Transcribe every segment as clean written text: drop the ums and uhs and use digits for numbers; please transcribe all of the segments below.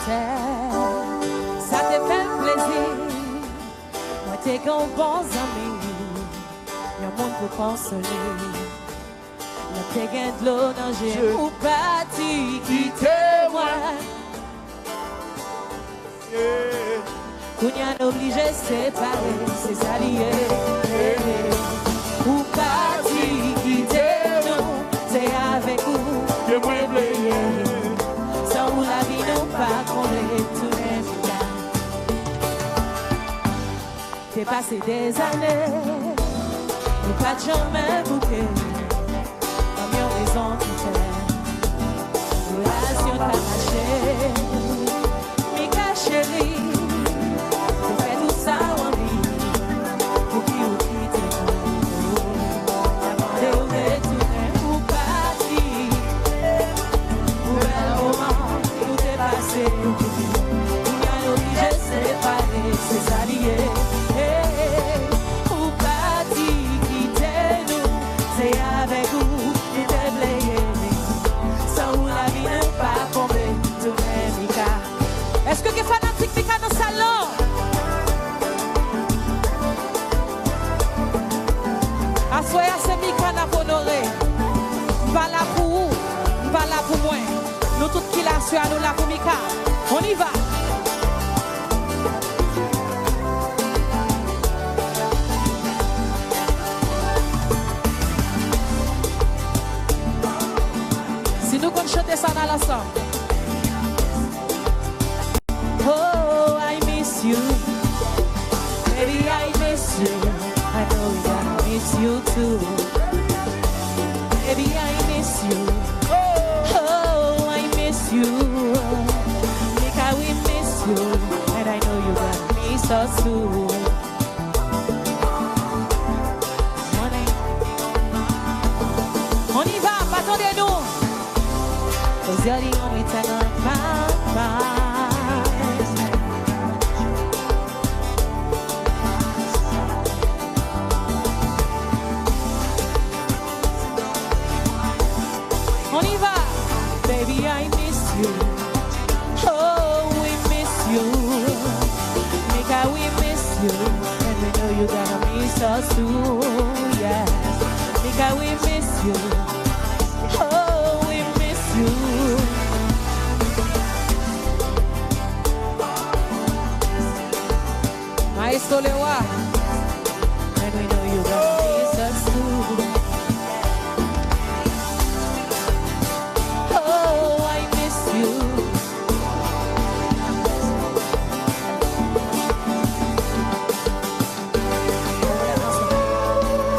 ça te fait plaisir. Moi, t'es qu'un bon ami, y'a monde pour consoler. Là, t'es qu'un de l'eau dans j'ai ou parti, quittez-moi. Qu'on y a obligé de séparer, c'est alliés. Ou parti, quittez-nous, c'est avec vous que moi blé. Sans vous la vie nous pas connaît tous les cas. T'es passé des années, ou pas de jamais bouquet. Comme une raison tout est, relation t'a marché. Mika chérie, on fait tout ça en vie. Pour qui ou quitte nous, demandez où retourner ou partir. Pour un moment, tout est passé. On a obligé de séparer, c'est s'allier. Ou partir, quittez-nous, c'est avec vous, qui t'es blayé. Sans vous la vie n'est pas tombée, tout est Mika. Est-ce que les fanatiques Mika dans le salon? Assoya c'est Mika n'a pas honoré. Pas là pour vous, pas là pour moi. Nous tous qui la suivons, nous là pour Mika. On y va. Si nous comptons chanter ça dans l'ensemble. Oh, I miss you. Baby, I miss you. I know I miss you too. Baby, I miss you. Oh, I miss you. Mika, we miss you. And I know you gonna miss us too. On y va, attendez-nous. 'Cause you're the only thing on my mind. On y va. Baby, I miss you. Oh, we miss you. Mika, we miss you. And we know you're gonna miss us too. Yeah. Mika, we miss you. Oh, we miss you. Maestro Lewa. And we know you're gonna miss us too. Oh, I miss you.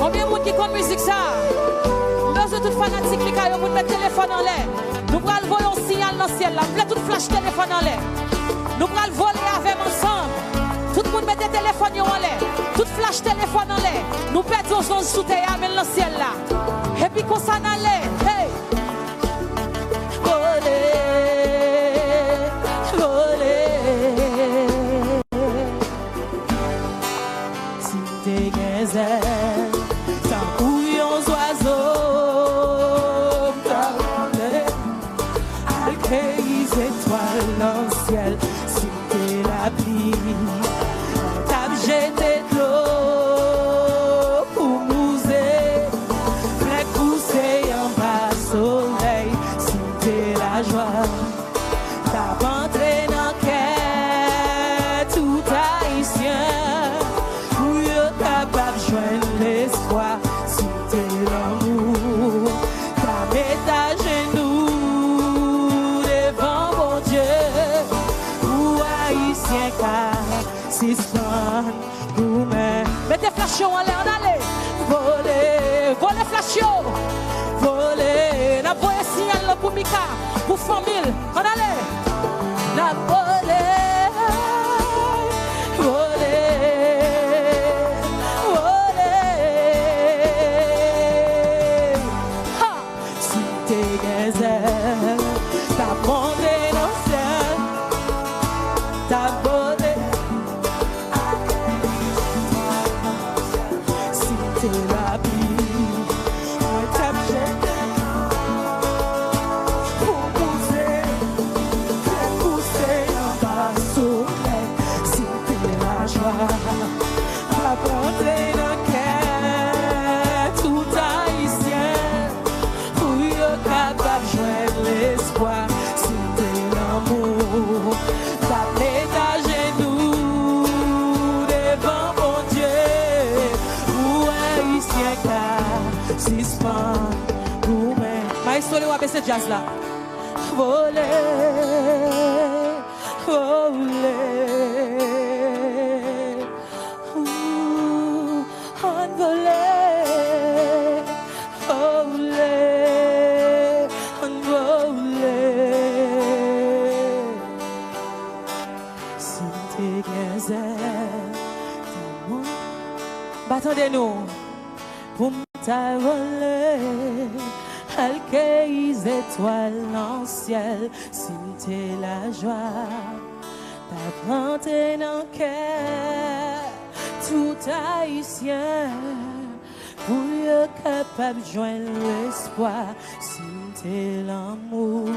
Combien de monde qui connaît musique ça? Nous sommes tous fanatiques, Mika, pour mettre le téléphone en l'air. Nous allons voler un signal dans le ciel là. Nous allons tous flash téléphone en l'air. Nous allons voler avec ensemble. Tout le monde met des téléphones en l'air. Tout flash téléphone en l'air. Nous perdons nos sous terre, mais dans le ciel là. Et puis qu'on s'en allait. Hey! Si t'es gazelle, t'en couillons oiseaux, les étoiles dans le ciel. Si t'es la pluie, t'as jeté de l'eau pour mouser, les pousser en bas soleil. Si t'es la joie, t'as rentré dans le cœur tout haïtien, pour être capable de joindre l'espoir. Si t'es l'amour, t'as mis à genoux devant mon Dieu, pour haïtien car si c'est pour moi. Mettez flash en l'air, on allait voler, voler flash, voler, n'a pas un signal pour Mika, pour famille, on allait, n'a voler, voler, voler. Ha! Si t'es gazelle, t'as monté dans le ciel, t'as volé. Si t'es la pluie, on t'a jeté pour pousser Et ce jazz là. Voler, voler. On voler, voler, on voler. Si t'es gazer, attendez-nous pour m'ta voler. Quelques étoiles en ciel, si t'es la joie, t'as dans le cœur, tout haïtien, pour être capable de joindre l'espoir, si t'es l'amour,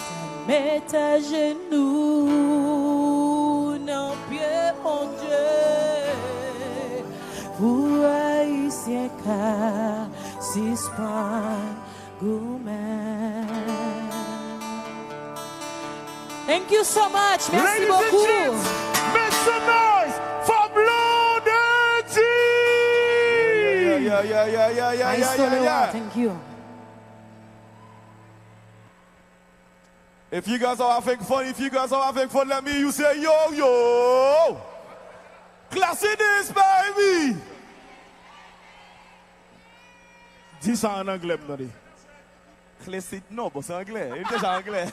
t'as mis à genoux, non pied mon Dieu, pour haïtien car si Thank you so much. Merci beaucoup. Make some noise for Blondedy. Yeah. Thank you. If you guys are having fun, let me you say yo. Classy this, baby. Dis ça en anglais, Blondedy. Classique, non, bon, c'est anglais. Il est déjà anglais.